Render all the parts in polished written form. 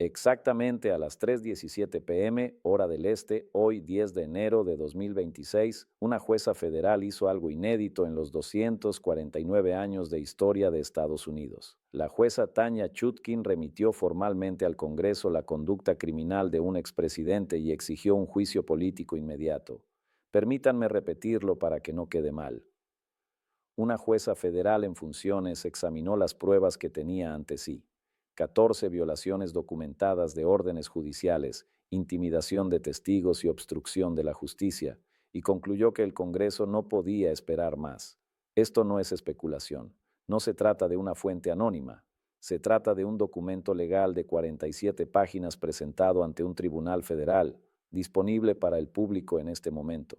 Exactamente a las 3:17 p.m., hora del este, hoy 10 de enero de 2026, una jueza federal hizo algo inédito en los 249 años de historia de Estados Unidos. La jueza Tanya Chutkin remitió formalmente al Congreso la conducta criminal de un expresidente y exigió un juicio político inmediato. Permítanme repetirlo para que no quede mal. Una jueza federal en funciones examinó las pruebas que tenía ante sí. 14 violaciones documentadas de órdenes judiciales, intimidación de testigos y obstrucción de la justicia, y concluyó que el Congreso no podía esperar más. Esto no es especulación. No se trata de una fuente anónima. Se trata de un documento legal de 47 páginas presentado ante un tribunal federal, disponible para el público en este momento.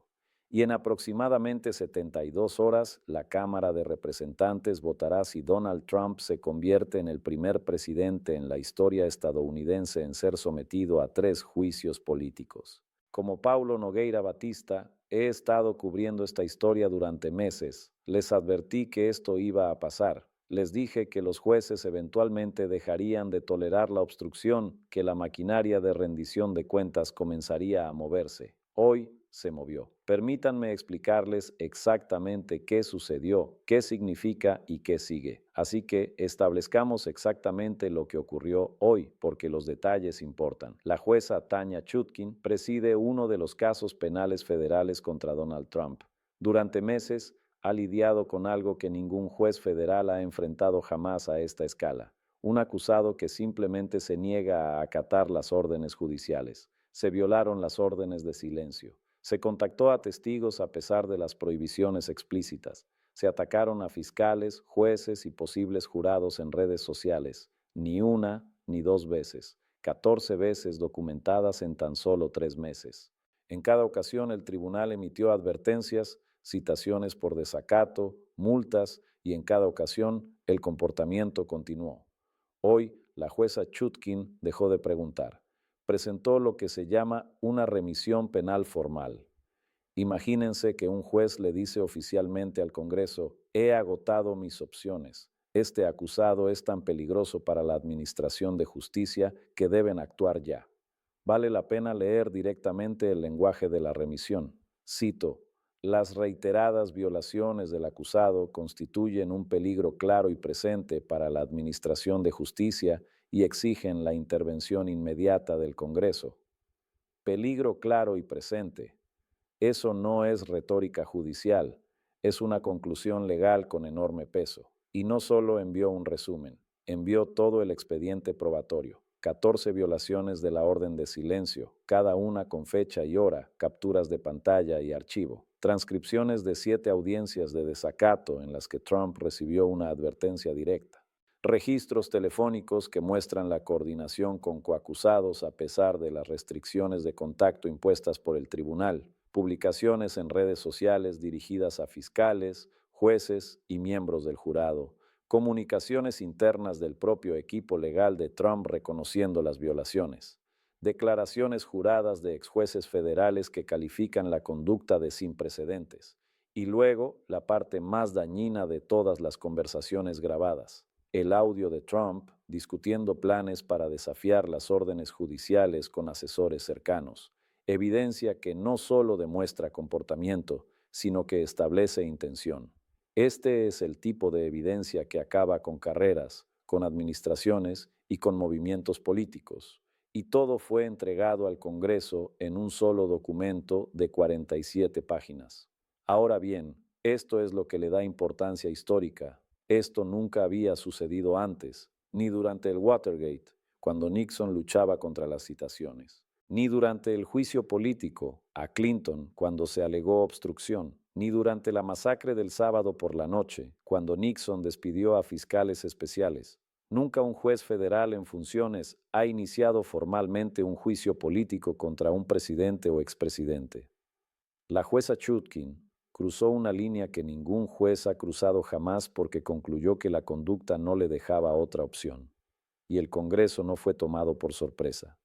Y en aproximadamente 72 horas, la Cámara de Representantes votará si Donald Trump se convierte en el primer presidente en la historia estadounidense en ser sometido a 3 juicios políticos. Como Paulo Nogueira Batista, he estado cubriendo esta historia durante meses. Les advertí que esto iba a pasar. Les dije que los jueces eventualmente dejarían de tolerar la obstrucción, que la maquinaria de rendición de cuentas comenzaría a moverse. Hoy se movió. Permítanme explicarles exactamente qué sucedió, qué significa y qué sigue. Así que establezcamos exactamente lo que ocurrió hoy, porque los detalles importan. La jueza Tanya Chutkin preside uno de los casos penales federales contra Donald Trump. Durante meses ha lidiado con algo que ningún juez federal ha enfrentado jamás a esta escala. Un acusado que simplemente se niega a acatar las órdenes judiciales. Se violaron las órdenes de silencio. Se contactó a testigos a pesar de las prohibiciones explícitas. Se atacaron a fiscales, jueces y posibles jurados en redes sociales. Ni una ni 2 veces. 14 veces documentadas en tan solo 3 meses. En cada ocasión el tribunal emitió advertencias, citaciones por desacato, multas y en cada ocasión el comportamiento continuó. Hoy la jueza Chutkin dejó de preguntar. Presentó lo que se llama una remisión penal formal. Imagínense que un juez le dice oficialmente al Congreso: he agotado mis opciones. Este acusado es tan peligroso para la administración de justicia que deben actuar ya. Vale la pena leer directamente el lenguaje de la remisión. Cito: las reiteradas violaciones del acusado constituyen un peligro claro y presente para la administración de justicia y exigen la intervención inmediata del Congreso. Peligro claro y presente. Eso no es retórica judicial, es una conclusión legal con enorme peso. Y no solo envió un resumen, envió todo el expediente probatorio. 14 violaciones de la orden de silencio, cada una con fecha y hora, capturas de pantalla y archivo. Transcripciones de 7 audiencias de desacato en las que Trump recibió una advertencia directa. Registros telefónicos que muestran la coordinación con coacusados a pesar de las restricciones de contacto impuestas por el tribunal. Publicaciones en redes sociales dirigidas a fiscales, jueces y miembros del jurado. Comunicaciones internas del propio equipo legal de Trump reconociendo las violaciones. Declaraciones juradas de exjueces federales que califican la conducta de sin precedentes. Y luego, la parte más dañina de todas las conversaciones grabadas: el audio de Trump discutiendo planes para desafiar las órdenes judiciales con asesores cercanos. Evidencia que no solo demuestra comportamiento, sino que establece intención. Este es el tipo de evidencia que acaba con carreras, con administraciones y con movimientos políticos. Y todo fue entregado al Congreso en un solo documento de 47 páginas. Ahora bien, esto es lo que le da importancia histórica. Esto nunca había sucedido antes, ni durante el Watergate, cuando Nixon luchaba contra las citaciones, ni durante el juicio político a Clinton cuando se alegó obstrucción, ni durante la masacre del sábado por la noche, cuando Nixon despidió a fiscales especiales. Nunca un juez federal en funciones ha iniciado formalmente un juicio político contra un presidente o expresidente. La jueza Chutkin cruzó una línea que ningún juez ha cruzado jamás porque concluyó que la conducta no le dejaba otra opción, y el Congreso no fue tomado por sorpresa.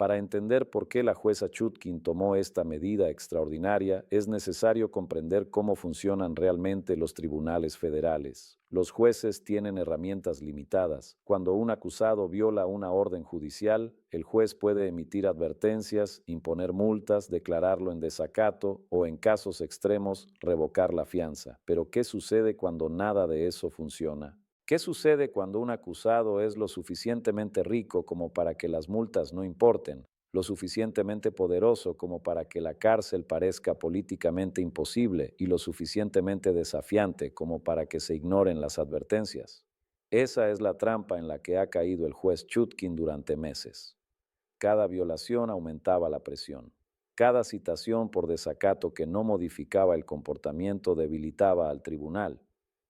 Para entender por qué la jueza Chutkin tomó esta medida extraordinaria, es necesario comprender cómo funcionan realmente los tribunales federales. Los jueces tienen herramientas limitadas. Cuando un acusado viola una orden judicial, el juez puede emitir advertencias, imponer multas, declararlo en desacato o, en casos extremos, revocar la fianza. Pero ¿qué sucede cuando nada de eso funciona? ¿Qué sucede cuando un acusado es lo suficientemente rico como para que las multas no importen, lo suficientemente poderoso como para que la cárcel parezca políticamente imposible y lo suficientemente desafiante como para que se ignoren las advertencias? Esa es la trampa en la que ha caído el juez Chutkin durante meses. Cada violación aumentaba la presión. Cada citación por desacato que no modificaba el comportamiento debilitaba al tribunal.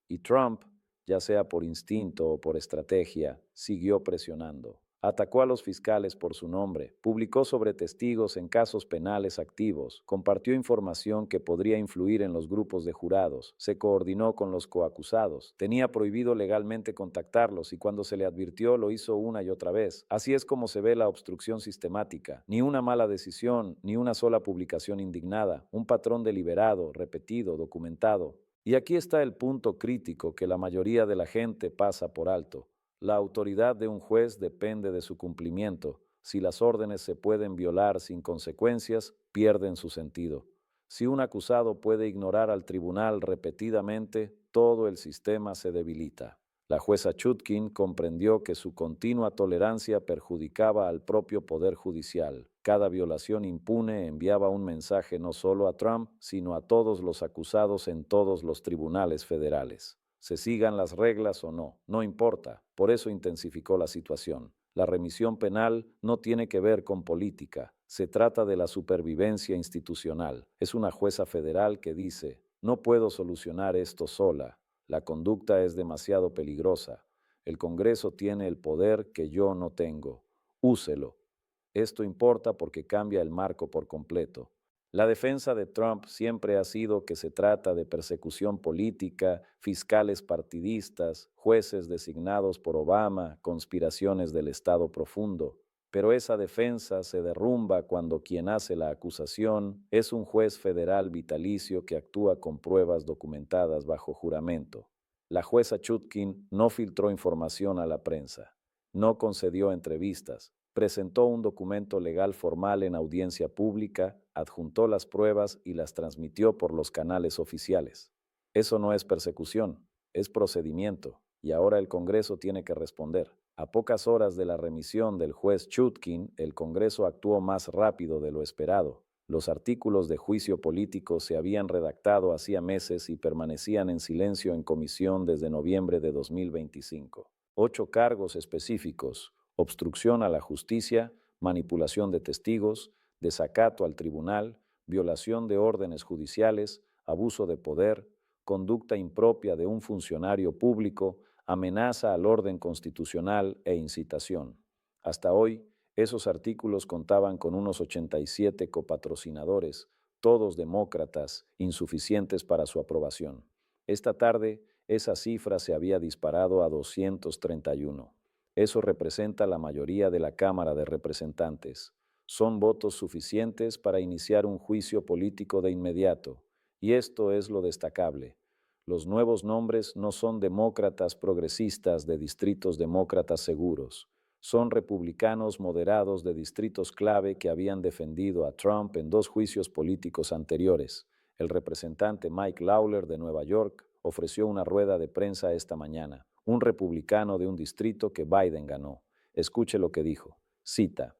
Y Trump, ya sea por instinto o por estrategia, siguió presionando. Atacó a los fiscales por su nombre, publicó sobre testigos en casos penales activos, compartió información que podría influir en los grupos de jurados, se coordinó con los coacusados, tenía prohibido legalmente contactarlos y cuando se le advirtió lo hizo una y otra vez. Así es como se ve la obstrucción sistemática. Ni una mala decisión, ni una sola publicación indignada, un patrón deliberado, repetido, documentado. Y aquí está el punto crítico que la mayoría de la gente pasa por alto. La autoridad de un juez depende de su cumplimiento. Si las órdenes se pueden violar sin consecuencias, pierden su sentido. Si un acusado puede ignorar al tribunal repetidamente, todo el sistema se debilita. La jueza Chutkin comprendió que su continua tolerancia perjudicaba al propio poder judicial. Cada violación impune enviaba un mensaje no solo a Trump, sino a todos los acusados en todos los tribunales federales. Se sigan las reglas o no, no importa. Por eso intensificó la situación. La remisión penal no tiene que ver con política. Se trata de la supervivencia institucional. Es una jueza federal que dice, no puedo solucionar esto sola. La conducta es demasiado peligrosa. El Congreso tiene el poder que yo no tengo. Úselo. Esto importa porque cambia el marco por completo. La defensa de Trump siempre ha sido que se trata de persecución política, fiscales partidistas, jueces designados por Obama, conspiraciones del Estado profundo. Pero esa defensa se derrumba cuando quien hace la acusación es un juez federal vitalicio que actúa con pruebas documentadas bajo juramento. La jueza Chutkin no filtró información a la prensa, no concedió entrevistas, presentó un documento legal formal en audiencia pública, adjuntó las pruebas y las transmitió por los canales oficiales. Eso no es persecución, es procedimiento, y ahora el Congreso tiene que responder. A pocas horas de la remisión del juez Chutkin, el Congreso actuó más rápido de lo esperado. Los artículos de juicio político se habían redactado hacía meses y permanecían en silencio en comisión desde noviembre de 2025. 8 cargos específicos: obstrucción a la justicia, manipulación de testigos, desacato al tribunal, violación de órdenes judiciales, abuso de poder, conducta impropia de un funcionario público, amenaza al orden constitucional e incitación. Hasta hoy, esos artículos contaban con unos 87 copatrocinadores, todos demócratas, insuficientes para su aprobación. Esta tarde, esa cifra se había disparado a 231. Eso representa la mayoría de la Cámara de Representantes. Son votos suficientes para iniciar un juicio político de inmediato. Y esto es lo destacable. Los nuevos nombres no son demócratas progresistas de distritos demócratas seguros. Son republicanos moderados de distritos clave que habían defendido a Trump en 2 juicios políticos anteriores. El representante Mike Lawler de Nueva York ofreció una rueda de prensa esta mañana, un republicano de un distrito que Biden ganó. Escuche lo que dijo. Cita: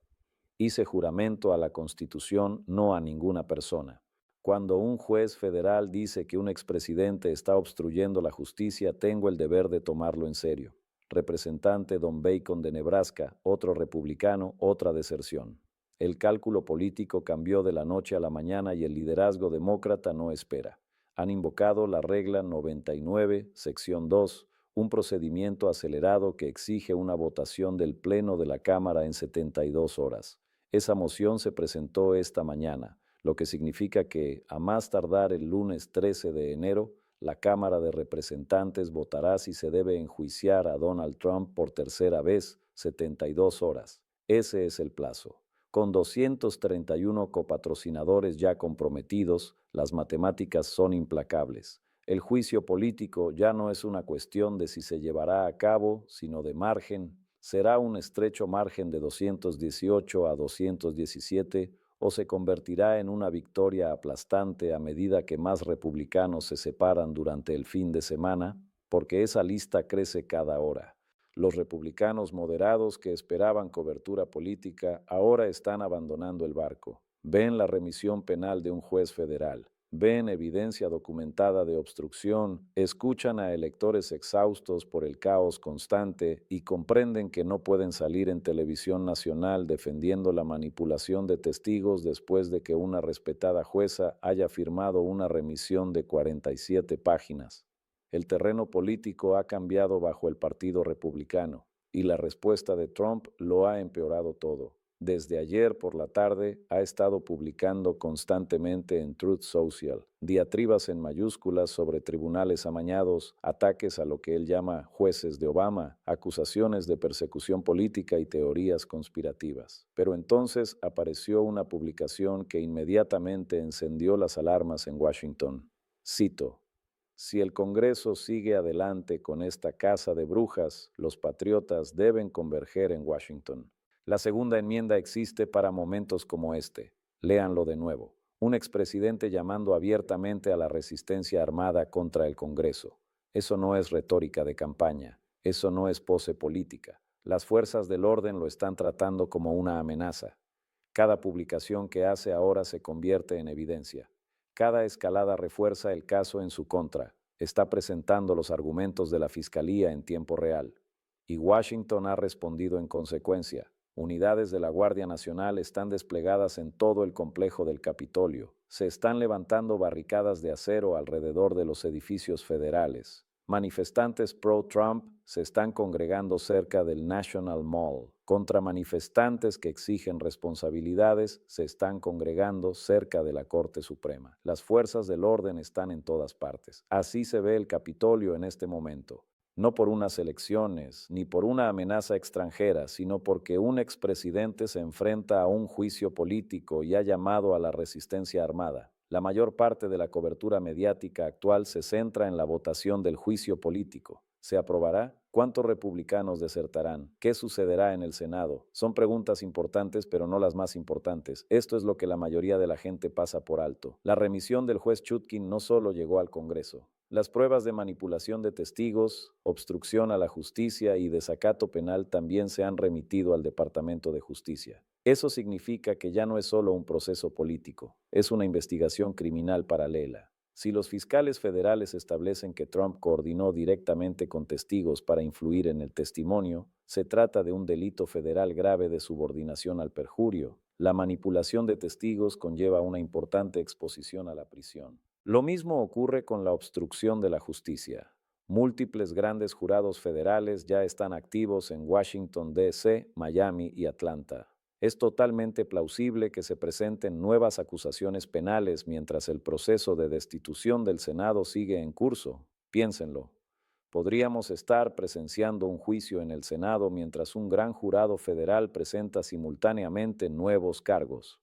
hice juramento a la Constitución, no a ninguna persona. Cuando un juez federal dice que un expresidente está obstruyendo la justicia, tengo el deber de tomarlo en serio. Representante Don Bacon de Nebraska, otro republicano, otra deserción. El cálculo político cambió de la noche a la mañana y el liderazgo demócrata no espera. Han invocado la regla 99, sección 2, un procedimiento acelerado que exige una votación del Pleno de la Cámara en 72 horas. Esa moción se presentó esta mañana, lo que significa que, a más tardar el lunes 13 de enero, la Cámara de Representantes votará si se debe enjuiciar a Donald Trump por tercera vez, 72 horas. Ese es el plazo. Con 231 copatrocinadores ya comprometidos, las matemáticas son implacables. El juicio político ya no es una cuestión de si se llevará a cabo, sino de margen. ¿Será un estrecho margen de 218 a 217 o se convertirá en una victoria aplastante a medida que más republicanos se separan durante el fin de semana? Porque esa lista crece cada hora. Los republicanos moderados que esperaban cobertura política ahora están abandonando el barco. Ven la remisión penal de un juez federal, ven evidencia documentada de obstrucción, escuchan a electores exhaustos por el caos constante y comprenden que no pueden salir en televisión nacional defendiendo la manipulación de testigos después de que una respetada jueza haya firmado una remisión de 47 páginas. El terreno político ha cambiado bajo el Partido Republicano y la respuesta de Trump lo ha empeorado todo. Desde ayer por la tarde ha estado publicando constantemente en Truth Social diatribas en mayúsculas sobre tribunales amañados, ataques a lo que él llama jueces de Obama, acusaciones de persecución política y teorías conspirativas. Pero entonces apareció una publicación que inmediatamente encendió las alarmas en Washington. Cito: si el Congreso sigue adelante con esta caza de brujas, los patriotas deben converger en Washington. La segunda enmienda existe para momentos como este. Léanlo de nuevo. Un expresidente llamando abiertamente a la resistencia armada contra el Congreso. Eso no es retórica de campaña. Eso no es pose política. Las fuerzas del orden lo están tratando como una amenaza. Cada publicación que hace ahora se convierte en evidencia. Cada escalada refuerza el caso en su contra. Está presentando los argumentos de la Fiscalía en tiempo real. Y Washington ha respondido en consecuencia. Unidades de la Guardia Nacional están desplegadas en todo el complejo del Capitolio. Se están levantando barricadas de acero alrededor de los edificios federales. Manifestantes pro-Trump se están congregando cerca del National Mall. Contra manifestantes que exigen responsabilidades se están congregando cerca de la Corte Suprema. Las fuerzas del orden están en todas partes. Así se ve el Capitolio en este momento. No por unas elecciones, ni por una amenaza extranjera, sino porque un expresidente se enfrenta a un juicio político y ha llamado a la resistencia armada. La mayor parte de la cobertura mediática actual se centra en la votación del juicio político. ¿Se aprobará? ¿Cuántos republicanos desertarán? ¿Qué sucederá en el Senado? Son preguntas importantes, pero no las más importantes. Esto es lo que la mayoría de la gente pasa por alto. La remisión del juez Chutkin no solo llegó al Congreso. Las pruebas de manipulación de testigos, obstrucción a la justicia y desacato penal también se han remitido al Departamento de Justicia. Eso significa que ya no es solo un proceso político, es una investigación criminal paralela. Si los fiscales federales establecen que Trump coordinó directamente con testigos para influir en el testimonio, se trata de un delito federal grave de subordinación al perjurio. La manipulación de testigos conlleva una importante exposición a la prisión. Lo mismo ocurre con la obstrucción de la justicia. Múltiples grandes jurados federales ya están activos en Washington, D.C., Miami y Atlanta. Es totalmente plausible que se presenten nuevas acusaciones penales mientras el proceso de destitución del Senado sigue en curso. Piénsenlo. Podríamos estar presenciando un juicio en el Senado mientras un gran jurado federal presenta simultáneamente nuevos cargos.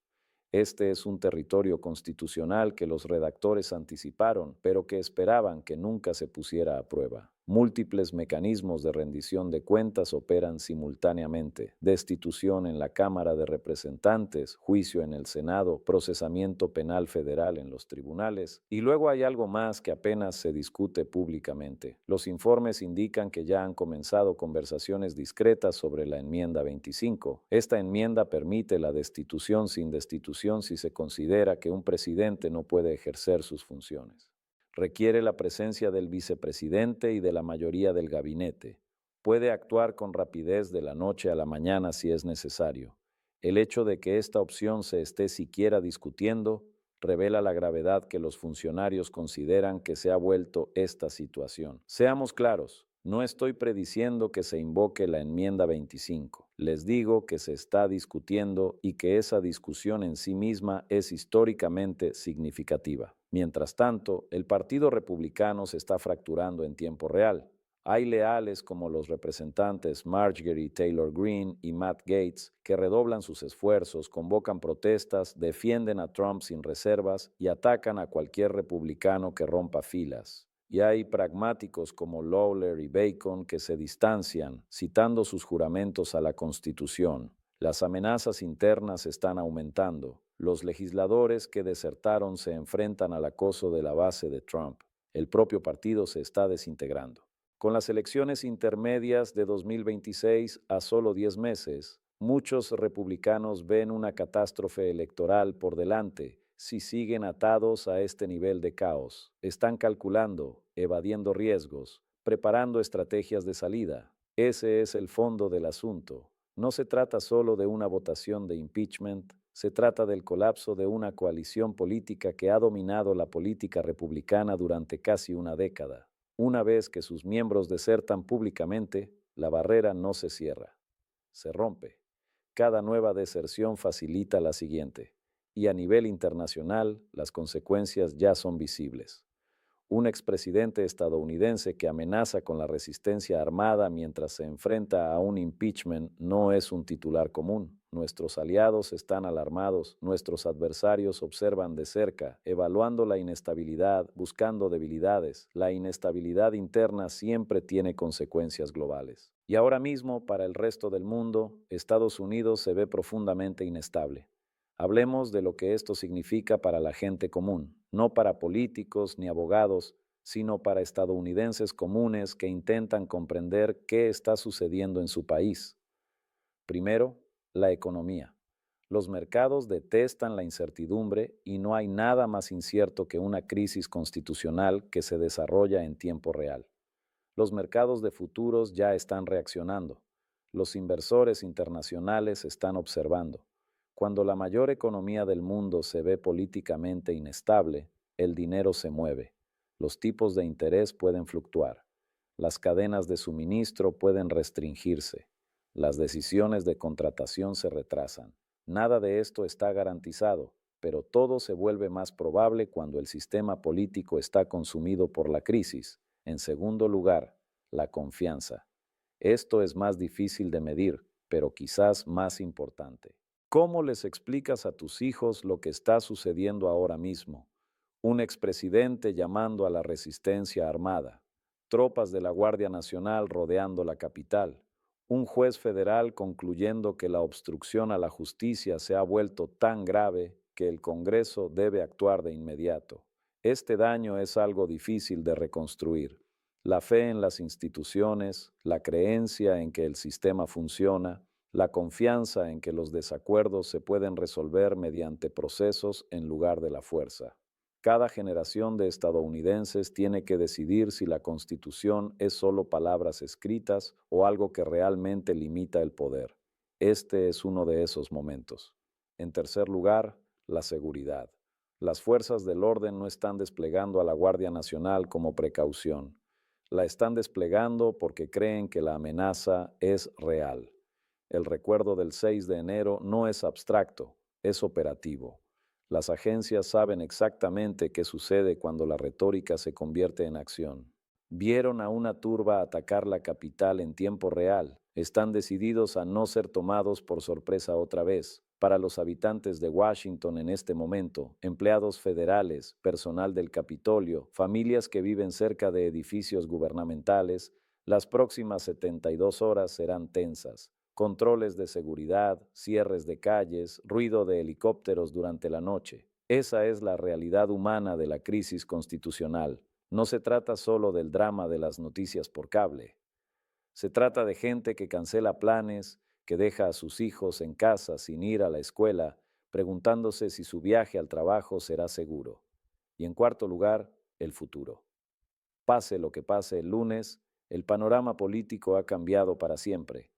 Este es un territorio constitucional que los redactores anticiparon, pero que esperaban que nunca se pusiera a prueba. Múltiples mecanismos de rendición de cuentas operan simultáneamente: destitución en la Cámara de Representantes, juicio en el Senado, procesamiento penal federal en los tribunales, y luego hay algo más que apenas se discute públicamente. Los informes indican que ya han comenzado conversaciones discretas sobre la enmienda 25. Esta enmienda permite la destitución sin destitución si se considera que un presidente no puede ejercer sus funciones. Requiere la presencia del vicepresidente y de la mayoría del gabinete. Puede actuar con rapidez de la noche a la mañana si es necesario. El hecho de que esta opción se esté siquiera discutiendo revela la gravedad que los funcionarios consideran que se ha vuelto esta situación. Seamos claros. No estoy prediciendo que se invoque la enmienda 25. Les digo que se está discutiendo y que esa discusión en sí misma es históricamente significativa. Mientras tanto, el Partido Republicano se está fracturando en tiempo real. Hay leales como los representantes Marjorie Taylor Greene y Matt Gaetz que redoblan sus esfuerzos, convocan protestas, defienden a Trump sin reservas y atacan a cualquier republicano que rompa filas. Y hay pragmáticos como Lawler y Bacon que se distancian, citando sus juramentos a la Constitución. Las amenazas internas están aumentando. Los legisladores que desertaron se enfrentan al acoso de la base de Trump. El propio partido se está desintegrando. Con las elecciones intermedias de 2026 a solo 10 meses, muchos republicanos ven una catástrofe electoral por delante si siguen atados a este nivel de caos. Están calculando, evadiendo riesgos, preparando estrategias de salida. Ese es el fondo del asunto. No se trata solo de una votación de impeachment, se trata del colapso de una coalición política que ha dominado la política republicana durante casi una década. Una vez que sus miembros desertan públicamente, la barrera no se cierra, se rompe. Cada nueva deserción facilita la siguiente, y a nivel internacional las consecuencias ya son visibles. Un expresidente estadounidense que amenaza con la resistencia armada mientras se enfrenta a un impeachment no es un titular común. Nuestros aliados están alarmados, nuestros adversarios observan de cerca, evaluando la inestabilidad, buscando debilidades. La inestabilidad interna siempre tiene consecuencias globales. Y ahora mismo, para el resto del mundo, Estados Unidos se ve profundamente inestable. Hablemos de lo que esto significa para la gente común, no para políticos ni abogados, sino para estadounidenses comunes que intentan comprender qué está sucediendo en su país. Primero, la economía. Los mercados detestan la incertidumbre y no hay nada más incierto que una crisis constitucional que se desarrolla en tiempo real. Los mercados de futuros ya están reaccionando. Los inversores internacionales están observando. Cuando la mayor economía del mundo se ve políticamente inestable, el dinero se mueve. Los tipos de interés pueden fluctuar. Las cadenas de suministro pueden restringirse. Las decisiones de contratación se retrasan. Nada de esto está garantizado, pero todo se vuelve más probable cuando el sistema político está consumido por la crisis. En segundo lugar, la confianza. Esto es más difícil de medir, pero quizás más importante. ¿Cómo les explicas a tus hijos lo que está sucediendo ahora mismo? Un expresidente llamando a la resistencia armada, tropas de la Guardia Nacional rodeando la capital, un juez federal concluyendo que la obstrucción a la justicia se ha vuelto tan grave que el Congreso debe actuar de inmediato. Este daño es algo difícil de reconstruir. La fe en las instituciones, la creencia en que el sistema funciona, la confianza en que los desacuerdos se pueden resolver mediante procesos en lugar de la fuerza. Cada generación de estadounidenses tiene que decidir si la Constitución es solo palabras escritas o algo que realmente limita el poder. Este es uno de esos momentos. En tercer lugar, la seguridad. Las fuerzas del orden no están desplegando a la Guardia Nacional como precaución. La están desplegando porque creen que la amenaza es real. El recuerdo del 6 de enero no es abstracto, es operativo. Las agencias saben exactamente qué sucede cuando la retórica se convierte en acción. Vieron a una turba atacar la capital en tiempo real. Están decididos a no ser tomados por sorpresa otra vez. Para los habitantes de Washington en este momento, empleados federales, personal del Capitolio, familias que viven cerca de edificios gubernamentales, las próximas 72 horas serán tensas. Controles de seguridad, cierres de calles, ruido de helicópteros durante la noche. Esa es la realidad humana de la crisis constitucional. No se trata solo del drama de las noticias por cable. Se trata de gente que cancela planes, que deja a sus hijos en casa sin ir a la escuela, preguntándose si su viaje al trabajo será seguro. Y en cuarto lugar, el futuro. Pase lo que pase el lunes, el panorama político ha cambiado para siempre.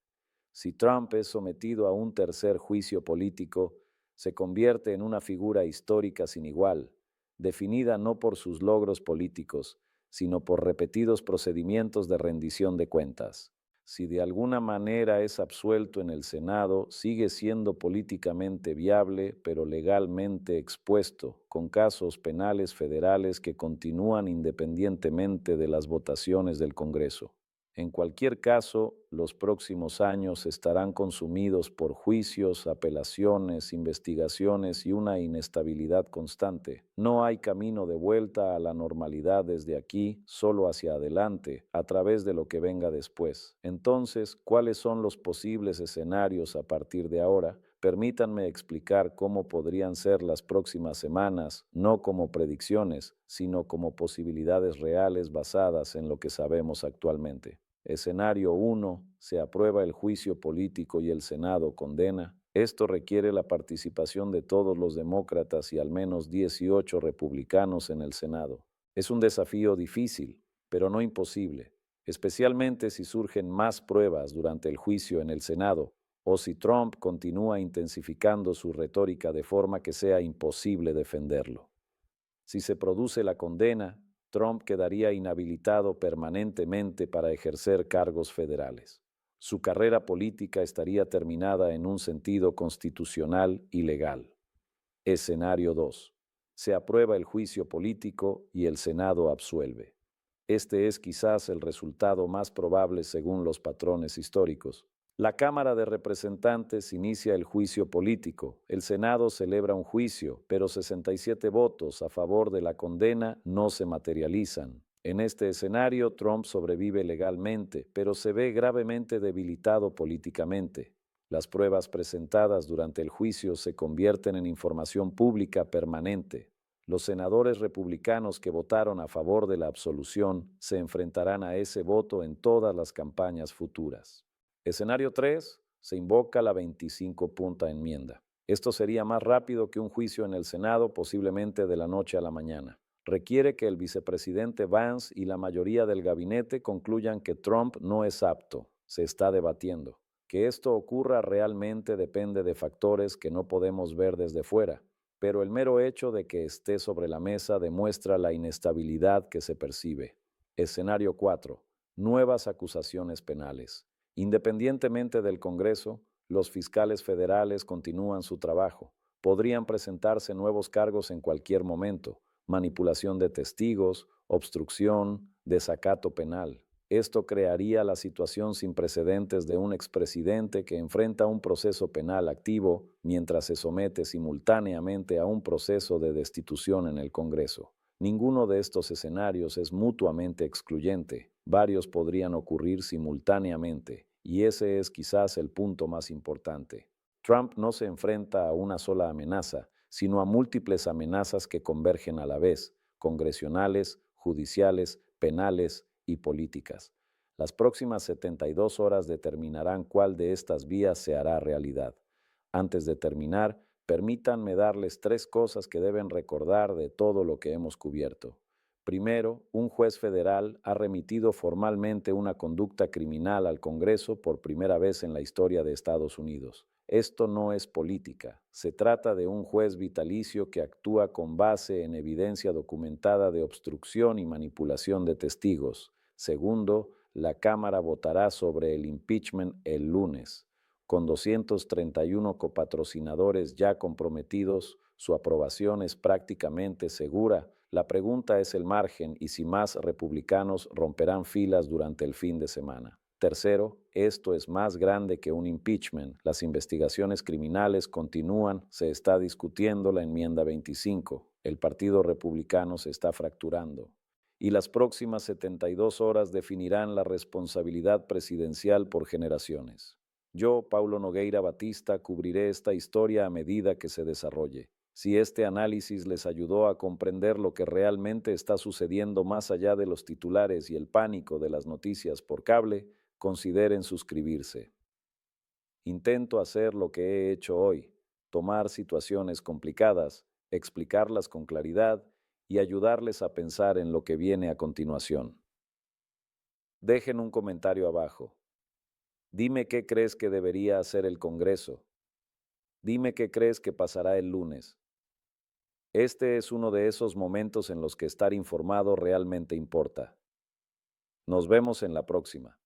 Si Trump es sometido a un tercer juicio político, se convierte en una figura histórica sin igual, definida no por sus logros políticos, sino por repetidos procedimientos de rendición de cuentas. Si de alguna manera es absuelto en el Senado, sigue siendo políticamente viable, pero legalmente expuesto, con casos penales federales que continúan independientemente de las votaciones del Congreso. En cualquier caso, los próximos años estarán consumidos por juicios, apelaciones, investigaciones y una inestabilidad constante. No hay camino de vuelta a la normalidad desde aquí, solo hacia adelante, a través de lo que venga después. Entonces, ¿cuáles son los posibles escenarios a partir de ahora? Permítanme explicar cómo podrían ser las próximas semanas, no como predicciones, sino como posibilidades reales basadas en lo que sabemos actualmente. Escenario 1. Se aprueba el juicio político y el Senado condena. Esto requiere la participación de todos los demócratas y al menos 18 republicanos en el Senado. Es un desafío difícil, pero no imposible, especialmente si surgen más pruebas durante el juicio en el Senado o si Trump continúa intensificando su retórica de forma que sea imposible defenderlo. Si se produce la condena, Trump quedaría inhabilitado permanentemente para ejercer cargos federales. Su carrera política estaría terminada en un sentido constitucional y legal. Escenario 2. Se aprueba el juicio político y el Senado absuelve. Este es quizás el resultado más probable según los patrones históricos. La Cámara de Representantes inicia el juicio político, el Senado celebra un juicio, pero 67 votos a favor de la condena no se materializan. En este escenario, Trump sobrevive legalmente, pero se ve gravemente debilitado políticamente. Las pruebas presentadas durante el juicio se convierten en información pública permanente. Los senadores republicanos que votaron a favor de la absolución se enfrentarán a ese voto en todas las campañas futuras. Escenario 3. Se invoca la 25-punta enmienda. Esto sería más rápido que un juicio en el Senado, posiblemente de la noche a la mañana. Requiere que el vicepresidente Vance y la mayoría del gabinete concluyan que Trump no es apto. Se está debatiendo. Que esto ocurra realmente depende de factores que no podemos ver desde fuera, pero el mero hecho de que esté sobre la mesa demuestra la inestabilidad que se percibe. Escenario 4. Nuevas acusaciones penales. Independientemente del Congreso, los fiscales federales continúan su trabajo. Podrían presentarse nuevos cargos en cualquier momento: manipulación de testigos, obstrucción, desacato penal. Esto crearía la situación sin precedentes de un expresidente que enfrenta un proceso penal activo mientras se somete simultáneamente a un proceso de destitución en el Congreso. Ninguno de estos escenarios es mutuamente excluyente. Varios podrían ocurrir simultáneamente, y ese es quizás el punto más importante. Trump no se enfrenta a una sola amenaza, sino a múltiples amenazas que convergen a la vez: congresionales, judiciales, penales y políticas. Las próximas 72 horas determinarán cuál de estas vías se hará realidad. Antes de terminar, permítanme darles 3 cosas que deben recordar de todo lo que hemos cubierto. Primero, un juez federal ha remitido formalmente una conducta criminal al Congreso por primera vez en la historia de Estados Unidos. Esto no es política. Se trata de un juez vitalicio que actúa con base en evidencia documentada de obstrucción y manipulación de testigos. Segundo, la Cámara votará sobre el impeachment el lunes. Con 231 copatrocinadores ya comprometidos, su aprobación es prácticamente segura. La pregunta es el margen y si más republicanos romperán filas durante el fin de semana. Tercero, esto es más grande que un impeachment. Las investigaciones criminales continúan, se está discutiendo la enmienda 25. El Partido Republicano se está fracturando. Y las próximas 72 horas definirán la responsabilidad presidencial por generaciones. Yo, Paulo Nogueira Batista, cubriré esta historia a medida que se desarrolle. Si este análisis les ayudó a comprender lo que realmente está sucediendo más allá de los titulares y el pánico de las noticias por cable, consideren suscribirse. Intento hacer lo que he hecho hoy: tomar situaciones complicadas, explicarlas con claridad y ayudarles a pensar en lo que viene a continuación. Dejen un comentario abajo. Dime qué crees que debería hacer el Congreso. Dime qué crees que pasará el lunes. Este es uno de esos momentos en los que estar informado realmente importa. Nos vemos en la próxima.